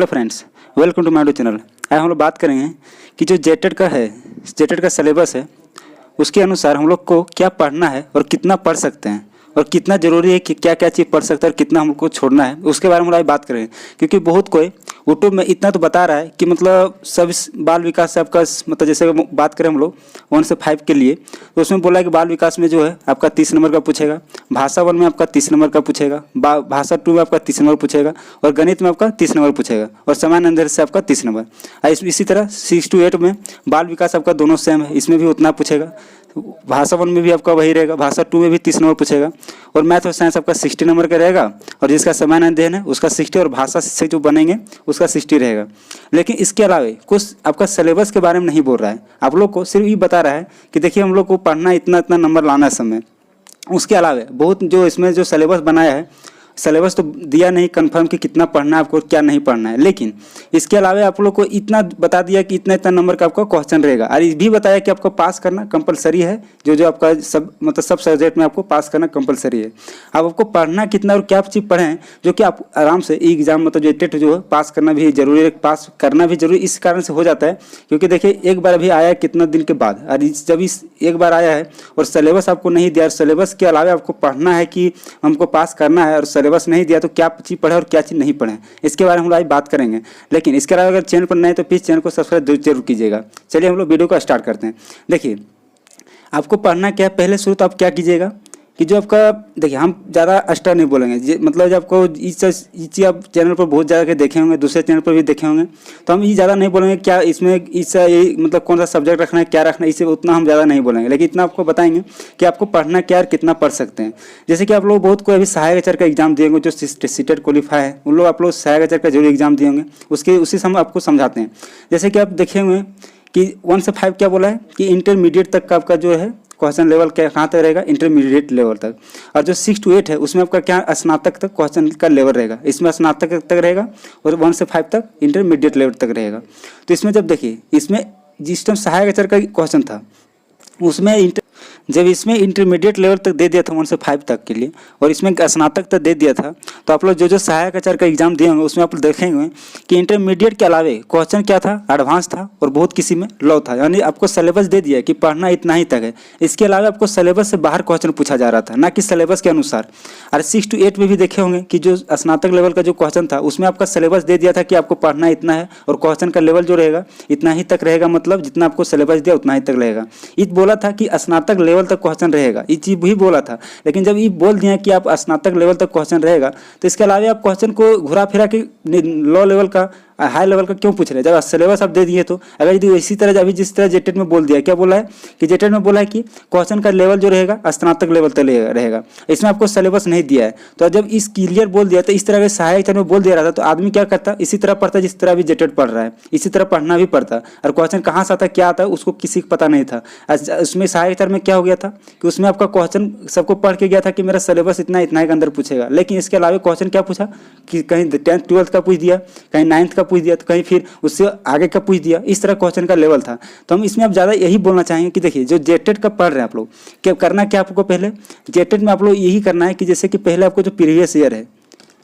Hello friends, welcome to my YouTube channel. आज हम लोग बात करेंगे कि जो जेटेड का है, जेटेड का सिलेबस है, उसके अनुसार हम लोग को क्या पढ़ना है और कितना पढ़ सकते हैं और कितना ज़रूरी है कि क्या क्या चीज़ पढ़ सकते हैं और कितना हमको छोड़ना है, उसके बारे में हम लोग आज बात करेंगे। क्योंकि बहुत कोई यूट्यूब में इतना तो बता रहा है कि मतलब सब बाल विकास से आपका मतलब जैसे बात करें हम लोग 1 से 5 के लिए, तो उसमें बोला है कि बाल विकास में जो है आपका 30 नंबर का पूछेगा, भाषा 1 में आपका 30 नंबर का पूछेगा, भाषा 2 में आपका 30 नंबर पूछेगा और गणित में आपका 30 नंबर पूछेगा और सामान्य अंधेरे से आपका 30 नंबर। इसी तरह 6 to 8 में बाल विकास आपका दोनों सेम है, इसमें भी उतना पूछेगा। भाषा 1 में भी आपका वही रहेगा, भाषा 2 में भी 30 नंबर पूछेगा और मैथ और साइंस आपका 60 नंबर का रहेगा और जिसका सामान्य अध्ययन है उसका 60 और भाषा से जो बनेंगे उसका 60 रहेगा। लेकिन इसके अलावा कुछ आपका सिलेबस के बारे में नहीं बोल रहा है, आप लोग को सिर्फ ये बता रहा है कि देखिए हम लोग को पढ़ना इतना इतना नंबर लाना है समय। उसके अलावा बहुत जो इसमें जो सिलेबस बनाया है, सिलेबस तो दिया नहीं कंफर्म कि कितना पढ़ना है आपको क्या नहीं पढ़ना है, लेकिन इसके अलावा आप लोग को इतना बता दिया कि इतना इतना नंबर का आपका क्वेश्चन रहेगा और ये भी बताया कि आपको पास करना कंपलसरी है। जो जो आपका सब मतलब सब सब्जेक्ट में आपको पास करना कंपलसरी है। अब आपको पढ़ना कितना और क्या चीज़ पढ़ें जो कि आप आराम से एग्जाम मतलब जो टेट जो है पास करना भी जरूरी है, पास करना भी जरूरी इस कारण से हो जाता है क्योंकि देखिए एक बार अभी आया कितना दिन के बाद और जब इस एक बार आया है और सिलेबस आपको नहीं दिया, सिलेबस के अलावा आपको पढ़ना है कि हमको पास करना है और सिलेबस नहीं दिया तो क्या चीज़ पढ़े और क्या चीज़ नहीं पढ़े, इसके बारे में हम लोग आज बात करेंगे। लेकिन इसके अलावा अगर चैनल पर नए तो प्लीज़ चैनल को सब्सक्राइब जरूर कीजिएगा। चलिए हम लोग वीडियो को स्टार्ट करते हैं। देखिए आपको पढ़ना क्या है, पहले शुरू तो आप क्या कीजिएगा कि जो आपका देखिए हम ज़्यादा एक्स्ट्रा नहीं बोलेंगे, मतलब जब आपको ये चीज़ आप चैनल पर बहुत ज़्यादा के देखे होंगे, दूसरे चैनल पर भी देखे होंगे, तो हम ये ज़्यादा नहीं बोलेंगे क्या इसमें इससे ये मतलब कौन सा सब्जेक्ट रखना है क्या रखना है, इसे उतना हम ज़्यादा नहीं बोलेंगे। लेकिन इतना आपको बताएंगे कि आपको पढ़ना क्या और कितना पढ़ सकते हैं। जैसे कि आप लोग बहुत कोई अभी सहायक आचार्य का एग्जाम दिए होंगे, जो सीटेट क्वालिफाई है उन लोग आप लोग सहायक आचार्य का जरूर एग्जाम दिए होंगे, उसके उसी से हम आपको समझाते हैं। जैसे कि आप देखे हुए कि 1 से 5 क्या बोला है कि इंटरमीडिएट तक का आपका जो है क्वेश्चन लेवल क्या कहाँ तक रहेगा, इंटरमीडिएट लेवल तक। और जो 6 to 8 है उसमें आपका क्या स्नातक तक क्वेश्चन का लेवल रहेगा, इसमें स्नातक तक रहेगा और 1 से 5 तक इंटरमीडिएट लेवल तक रहेगा। तो इसमें जब देखिए इसमें जिस टाइम सहायक आचार्य का क्वेश्चन था उसमें जब इसमें इंटरमीडिएट लेवल तक दे दिया था 1 से 5 तक के लिए और इसमें स्नातक तक दे दिया था, तो आप लोग जो जो सहायक आचार्य का एग्जाम दिए होंगे उसमें आप लोग देखेंगे कि इंटरमीडिएट के अलावे क्वेश्चन क्या था, एडवांस था और बहुत किसी में लो था। यानी आपको सिलेबस दे दिया कि पढ़ना इतना ही तक है, इसके अलावा आपको सिलेबस से बाहर क्वेश्चन पूछा जा रहा था, ना कि सिलेबस के अनुसार। और 6 to 8 में भी देखे होंगे कि जो स्नातक लेवल का जो क्वेश्चन था उसमें आपका सिलेबस दे दिया था कि आपको पढ़ना इतना है और क्वेश्चन का लेवल जो रहेगा इतना ही तक रहेगा, मतलब जितना आपको सिलेबस दिया उतना ही तक रहेगा। ये बोला था कि स्नातक लेवल तक क्वेश्चन रहेगा, ये चीज भी बोला था। लेकिन जब ये बोल दिया कि आप स्नातक लेवल तक क्वेश्चन रहेगा तो इसके अलावा आप क्वेश्चन को घुरा फिरा के लो लेवल का हाई लेवल का क्यों पूछ रहे हैं जब सिलेबस आप दे दिए तो। अगर यदि इसी तरह अभी जिस तरह जेटेड में बोल दिया, क्या बोला है कि जेटेड में बोला है कि क्वेश्चन का लेवल जो रहेगा स्नातक लेवल तक रहेगा, इसमें आपको सिलेबस नहीं दिया है। तो जब इस क्लियर बोल दिया तो इस तरह के सहायक में बोल दिया रहा था तो आदमी क्या करता, इसी तरह पढ़ता जिस तरह अभी जेटेड पढ़ रहा है, इसी तरह पढ़ना भी पड़ता और क्वेश्चन कहाँ से आता क्या आता है उसको किसी को पता नहीं था। उसमें सहायक में क्या हो गया था कि उसमें आपका क्वेश्चन सबको पढ़ के गया था कि मेरा सिलेबस इतना इतना के अंदर पूछेगा, लेकिन इसके अलावा क्वेश्चन क्या पूछा कि कहीं 10th 12th का पूछ दिया, कहीं 9th का पूछ दिया, तो कहीं फिर उससे आगे का पूछ दिया। इस तरह क्वेश्चन का लेवल था। तो हम इसमें आप ज़्यादा यही बोलना चाहेंगे कि देखिए जो जेटेड का पढ़ रहे हैं आप लोग, क्या करना क्या आपको पहले जेटेड में आप लोग यही करना है कि जैसे कि पहले आपको जो प्रीवियस ईयर है,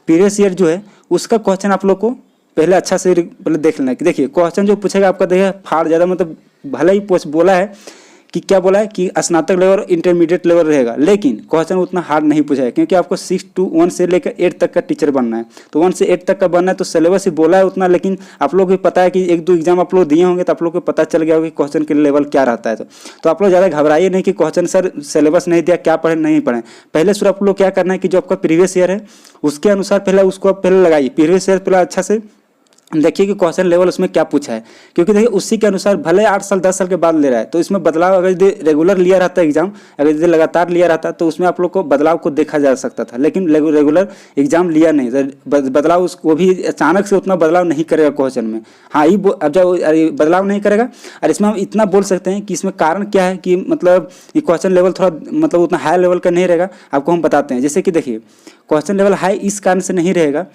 प्रीवियस ईयर जो है उसका क्वेश्चन आप लोग को पहले अच्छा से पहले देख लेना है कि देखिए क्वेश्चन जो पूछेगा आपका देखिए फाड़ ज़्यादा मतलब भले ही बोला है कि क्या बोला है कि स्नातक लेवल इंटरमीडिएट लेवल रहेगा, लेकिन क्वेश्चन उतना हार्ड नहीं पूछा है क्योंकि आपको 6 to 1 से लेकर 8 तक का टीचर बनना है। तो 1 से 8 तक का बनना है तो सिलेबस ही बोला है उतना, लेकिन आप लोग को पता है कि 1-2 एग्जाम आप लोग दिए होंगे तो आप लोग को पता चल गया होगा कि क्वेश्चन के लेवल क्या रहता है। तो आप लोग ज़्यादा घबराइए नहीं कि क्वेश्चन सर सिलेबस नहीं दिया क्या पढ़े नहीं पढ़े। पहले शुरू आप लोग क्या करना है कि जो आपका प्रीवियस ईयर है उसके अनुसार पहले उसको आप पहले लगाइए, प्रीवियस ईयर पहले अच्छा से देखिए कि क्वेश्चन लेवल उसमें क्या पूछा है, क्योंकि देखिए उसी के अनुसार भले 8 साल 10 साल के बाद ले रहा है तो इसमें बदलाव अगर यदि रेगुलर लिया रहता है एग्जाम, अगर यदि लगातार लिया रहता तो उसमें आप लोग को बदलाव को देखा जा सकता था, लेकिन रेगुलर एग्जाम लिया नहीं तो बदलाव उसको भी अचानक से उतना बदलाव नहीं करेगा क्वेश्चन में। हाँ ये अब जब बदलाव नहीं करेगा और इसमें हम इतना बोल सकते हैं कि इसमें कारण क्या है कि मतलब ये क्वेश्चन लेवल थोड़ा मतलब उतना हाई लेवल का नहीं रहेगा, आपको हम बताते हैं। जैसे कि देखिए क्वेश्चन लेवल हाई इस कारण से नहीं रहेगा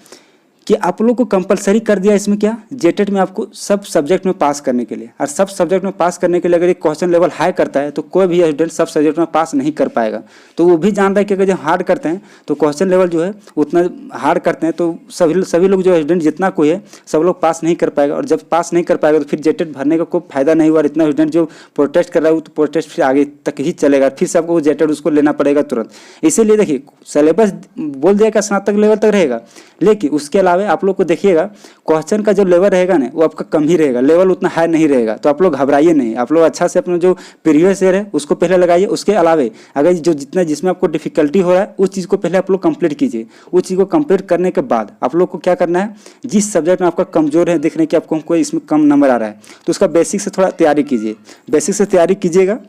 कि आप लोग को कंपलसरी कर दिया इसमें क्या, जेटेट में आपको सब सब्जेक्ट में पास करने के लिए। और सब सब्जेक्ट में पास करने के लिए अगर एक क्वेश्चन लेवल हाई करता है तो कोई भी स्टूडेंट सब सब्जेक्ट में पास नहीं कर पाएगा। तो वो भी जान रहा है कि अगर जब हार्ड करते हैं तो क्वेश्चन लेवल जो है उतना हार्ड करते हैं तो सभी लोग जो स्टूडेंट जितना कोई है सब लोग पास नहीं कर पाएगा। और जब पास नहीं कर पाएगा तो फिर जेटेट भरने का कोई फायदा नहीं हुआ। और इतना स्टूडेंट जो प्रोटेस्ट कर रहा है वो तो प्रोटेस्ट फिर आगे तक ही चलेगा, फिर से आपको जेटेट उसको लेना पड़ेगा तुरंत। इसीलिए देखिए सिलेबस बोल दिया कि स्नातक लेवल तक रहेगा, लेकिन उसके अलावा आप लोग को देखिएगा क्वेश्चन का जो लेवल रहेगा ना वो आपका कम ही रहेगा, लेवल उतना हाई नहीं रहेगा। तो आप लोग घबराइए नहीं, आप लोग अच्छा से अपना जो प्रीवियस ईयर है उसको पहले लगाइए। उसके अलावा अगर जो जितना जिसमें आपको डिफिकल्टी हो रहा है उस चीज़ को पहले आप लोग कंप्लीट कीजिए। उस चीज़ को कंप्लीट करने के बाद आप लोग को क्या करना है, जिस सब्जेक्ट में आपका कमजोर है, देख रहे हैं कि आपको कोई इसमें कम नंबर आ रहा है तो उसका बेसिक से थोड़ा तैयारी कीजिए। बेसिक से तैयारी कीजिएगा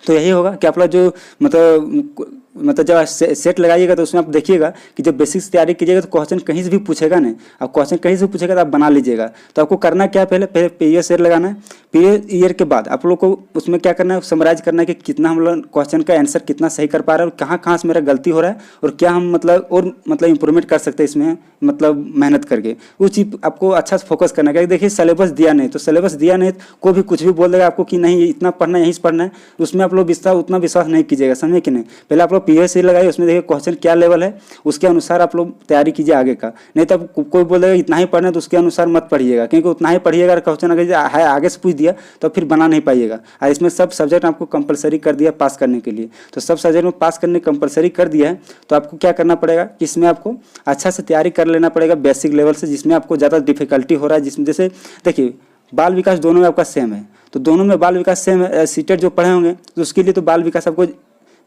तो यही होगा कि आप लोग जो मतलब जब सेट लगाइएगा तो उसमें आप देखिएगा कि जब बेसिक से तैयारी कीजिएगा तो क्वेश्चन कहीं से भी पूछेगा ना, अब क्वेश्चन कहीं से पूछेगा तो आप बना लीजिएगा। तो आपको करना क्या है, पहले प्रीवियस ईयर लगाना है। प्रीवियस ईयर के बाद आप लोग को उसमें क्या करना है, समराइज करना है कि कितना हम लोग क्वेश्चन का आंसर कितना सही कर पा रहे हैं और कहाँ कहाँ से मेरा गलती हो रहा है और क्या हम मतलब इंप्रूवमेंट कर सकते हैं इसमें मेहनत करके। वो चीज़ आपको अच्छा से फोकस करना है। देखिए सिलेबस दिया नहीं तो सिलेबस दिया नहीं कोई भी कुछ भी बोल देगा आपको कि नहीं इतना पढ़ना है, यहीं से पढ़ना है, उसमें आप लोग उतना विश्वास नहीं कीजिएगा, समझे कि नहीं। पहले आप लोग प्रीवियस ईयर लगाइए, उसमें देखिए क्वेश्चन क्या लेवल है उसके अनुसार आप लोग तैयारी कीजिए आगे का। नहीं तो कोई बोलेगा इतना ही पढ़ना है तो उसके अनुसार मत पढ़िएगा, क्योंकि उतना ही पढ़िएगा क्वेश्चन अगर आगे से पूछ दिया तो फिर बना नहीं पाइएगा। और इसमें सब सब्जेक्ट आपको कंपलसरी कर दिया पास करने के लिए, तो सब सब्जेक्ट में पास करने कंपलसरी कर दिया है। तो आपको क्या करना पड़ेगा कि इसमें आपको अच्छा से तैयारी कर लेना पड़ेगा बेसिक लेवल से, जिसमें आपको ज़्यादा डिफिकल्टी हो रहा है। जिसमें जैसे देखिए बाल विकास दोनों में आपका सेम है, तो दोनों में बाल विकास सेम है। सीटेट जो पढ़े होंगे तो उसके लिए तो बाल विकास आपको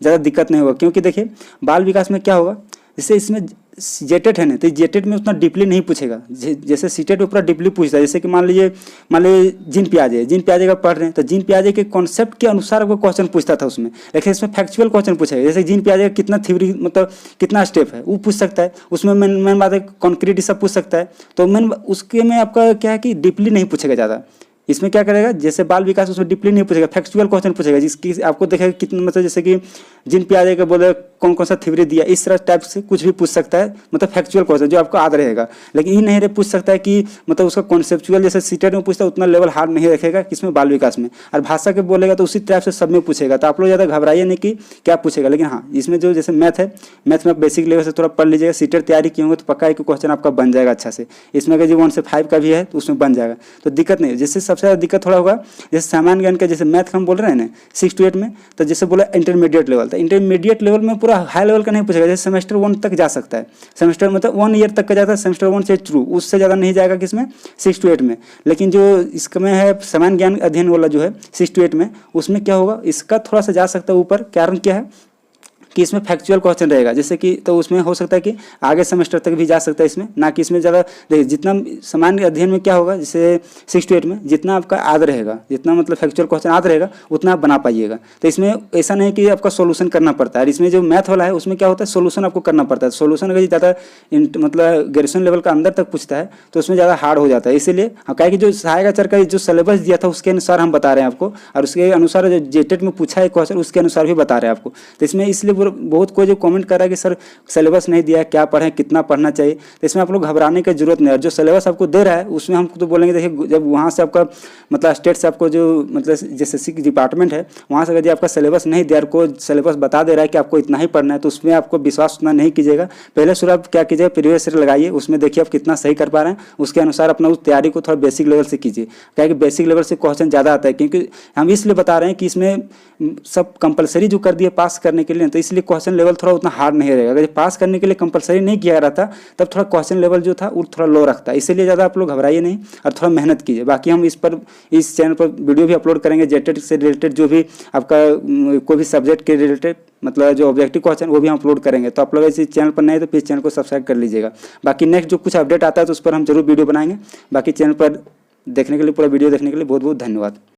ज़्यादा दिक्कत नहीं होगा, क्योंकि देखिए बाल विकास में क्या होगा, जैसे इसमें जेटेट है ना तो जेटेट में उतना डीपली नहीं पूछेगा। जैसे सीटेट में पूरा डीपली पूछता है। जैसे कि मान लीजिए जिन प्याजे का पढ़ रहे हैं तो जिन प्याजे के कॉन्सेप्ट के अनुसार आपको क्वेश्चन पूछता था उसमें, लेकिन इसमें फैक्चुअल क्वेश्चन पूछेगा। जैसे जिन प्याजे का कितना थ्योरी मतलब कितना स्टेप है वो पूछ सकता है, उसमें मेन बात है कॉन्क्रीट ये सब पूछ सकता है। तो मेन उसके में आपका क्या है कि डीपली नहीं पूछेगा ज़्यादा। इसमें क्या करेगा, जैसे बाल विकास उसमें डीपली नहीं पूछेगा, फैक्चुअल क्वेश्चन पूछेगा जिसकी आपको देखेगा कितना मतलब जैसे कि जिन प्याजे का बोले कौन कौन सा थ्योरी दिया, इस तरह टाइप से कुछ भी पूछ सकता है, मतलब फैक्चुअल क्वेश्चन जो आपको याद रहेगा। लेकिन ये नहीं पूछ सकता है कि मतलब उसका कॉन्सेप्चुअल जैसे सीटेट में पूछता है उतना लेवल हार्ड नहीं रखेगा किसमें बाल विकास में। और भाषा के बोलेगा तो उसी टाइप से सब में पूछेगा। तो आप लोग ज़्यादा घबराइए नहीं कि क्या पूछेगा। लेकिन हाँ इसमें जो जैसे मैथ है, मैथ में आप बेसिक लेवल से थोड़ा पढ़ लीजिएगा। सीटेट तैयारी किए होंगे तो पक्का एक क्वेश्चन आपका बन जाएगा अच्छा से। इसमें अगर जो 1 से 5 का भी है तो उसमें बन जाएगा, तो दिक्कत नहीं है। जिससे सबसे ज़्यादा दिक्कत थोड़ा होगा जैसे सामान्य ज्ञान का, जैसे मैथ हम बोल रहे हैं ना 6 to 8 में, तो जैसे बोला इंटरमीडिएट लेवल, तो इंटरमीडिएट लेवल में पूरा हाई लेवल का नहीं पूछेगा। जैसे सेमेस्टर 1 तक जा सकता है, सेमेस्टर मतलब 1 ईयर तक का जाता है, सेमेस्टर 1 से 2, उससे ज़्यादा नहीं जाएगा किसमें 6 to 8 में। लेकिन जो इसमें है सामान्य ज्ञान अध्ययन वाला जो है 6 to 8 में, उसमें क्या होगा, इसका थोड़ा सा जा सकता है ऊपर। कारण क्या है कि इसमें फैक्चुअल क्वेश्चन रहेगा, जैसे कि तो उसमें हो सकता है कि आगे सेमेस्टर तक भी जा सकता है इसमें, ना कि इसमें ज़्यादा। देखिए जितना सामान्य अध्ययन में क्या होगा, जैसे 6 to 8 में जितना आपका याद रहेगा, जितना मतलब फैक्चुअल क्वेश्चन याद रहेगा उतना आप बना पाइएगा। तो इसमें ऐसा नहीं कि आपका सोल्यूशन करना पड़ता है। और इसमें जो मैथ वाला है उसमें क्या होता है, सोल्यूशन आपको करना पड़ता है। सोल्यूशन अगर ज़्यादा मतलब ग्रेजुएशन लेवल का अंदर तक पूछता है तो उसमें ज़्यादा हार्ड हो जाता है। इसीलिए हम कहें कि जो सहायक आचार्य का जो सिलेबस दिया था उसके अनुसार हम बता रहे हैं आपको, और उसके अनुसार जो जेटेट में पूछा है क्वेश्चन उसके अनुसार भी बता रहे हैं आपको। तो इसमें इसलिए बहुत कोई जो कमेंट कर रहा है कि सर सिलेबस नहीं दिया, क्या पढ़ें, कितना पढ़ना चाहिए, तो इसमें आप लोग घबराने की जरूरत नहीं है। जो सिलेबस आपको दे रहा है उसमें हम तो बोलेंगे, देखिए जब वहाँ से आपका मतलब स्टेट से आपको जो मतलब जैसे डिपार्टमेंट है वहाँ से अगर आपका सिलेबस नहीं दिया, को सिलेबस बता दे रहा है कि आपको इतना ही पढ़ना है, तो उसमें आपको विश्वास उतना नहीं कीजिएगा। पहले शुरू आप क्या कीजिएगा, प्रीवियस ईयर लगाइए, उसमें देखिए आप कितना सही कर पा रहे हैं, उसके अनुसार अपना उस तैयारी को थोड़ा बेसिक लेवल से कीजिए। क्या कि बेसिक लेवल से क्वेश्चन ज़्यादा आता है, क्योंकि हम इसलिए बता रहे हैं कि इसमें सब कंपलसरी जो कर दिए पास करने के लिए, तो इसलिए क्वेश्चन लेवल थोड़ा उतना हार्ड नहीं रहेगा। अगर पास करने के लिए कंपलसरी नहीं किया रहता तब थोड़ा क्वेश्चन लेवल जो था वो थोड़ा लो रखता है। इसीलिए ज़्यादा आप लोग घबराइए नहीं और थोड़ा मेहनत कीजिए। बाकी हम इस चैनल पर वीडियो भी अपलोड करेंगे जेटेट से रिलेटेड, जो भी आपका कोई भी सब्जेक्ट के रिलेटेड मतलब जो ऑब्जेक्टिव क्वेश्चन वो भी हम अपलोड करेंगे। तो आप लोग इस चैनल पर नए तो प्लीज़ चैनल को सब्सक्राइब कर लीजिएगा। बाकी नेक्स्ट जो कुछ अपडेट आता है तो उस पर हम जरूर वीडियो बनाएंगे। बाकी चैनल पर देखने के लिए, पूरा वीडियो देखने के लिए बहुत बहुत धन्यवाद।